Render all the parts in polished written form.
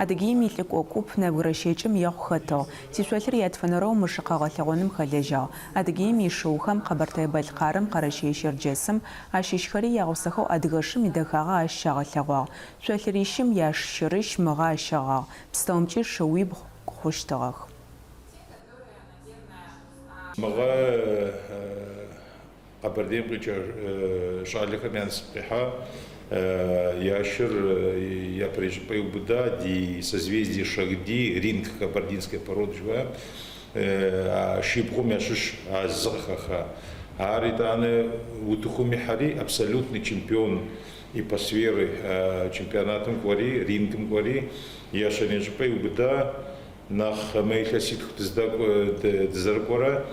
Адыгеим илъыкӏокӏуп нэбгырэ-щэкӏым ехъу хэтыгъ. Тишъолъыр ятфэнэрэу мышы къэгъэлъэгъоным хэлэжьагъ. Адыгеим ишыухэм Къэбэртэй-Балъкъэрым Къэрэщей-Щэрджэсым ащыщхэри ягъусэхэу адыгэшым идэхагъэ ащ щагъэлъэгъуагъ. Шъолъырищым яш-щырыщ мыгъэ ащэгъагъ. Пстэумкӏи шыуибгъу хъущтыгъэх. مغا قبردين قيجا شغالك من سبحة яшер я прижпаю буда ди созвездие шагди ринг кабардинской породы жва шипху мяшиш азахаха аритане утухуми хари абсолютный чемпион и по сфере чемпионатом квари рингом квари яшер не жпаю буда nach Meichlasik Dzarkora,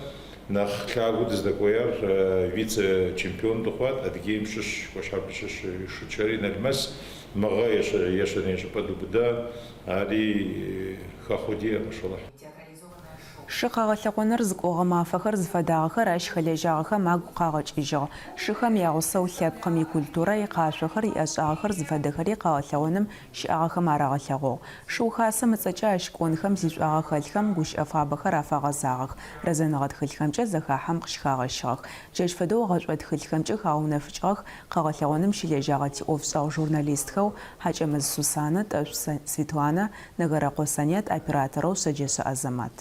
nach Klagu Dzarkoyar, Vize-Champion Dohvat, Adgim Shish, Washabish Shuchari Nalmas, Maga Yashan Shapadubuda, Ari Hahodia, Mashallah. Шыхагъэлъэгъоныр зыкӏогъэ мафэхэр зыфэдагъэхэр ащ хэлэжьагъэхэм агу къагъэкӏыжьыгъ. Шыхэм ягъусэу лъэпкъым икультурэ икъашъохэр иӏэшӏагъэхэр зыфэдэхэри къэгъэлъэгъоным щыӏагъэхэм арагъэлъэгъугъ. Шыухасэм ыцӏэкӏэ ащ кӏонхэм зишӏуагъэ хэлъхэм гущыӏэ фабэхэр афагъэзагъэх. Рэзэныгъэ тхылъхэмкӏэ зэхахьэм къыщыхагъэщыгъэх. Джащ фэдэу гъэшӏо тхылъхэмкӏэ хагъунэфыкӏыгъэх. Къэгъэлъэгъоным щылэжьагъэ тиӏофшӏагъ журналистхэу Хьакӏэмыз Сусанэ, Тӏэшӏу Светланэ, Нэгэрэ Къосэнет, операторэу Шъэджэшъэ Азамат.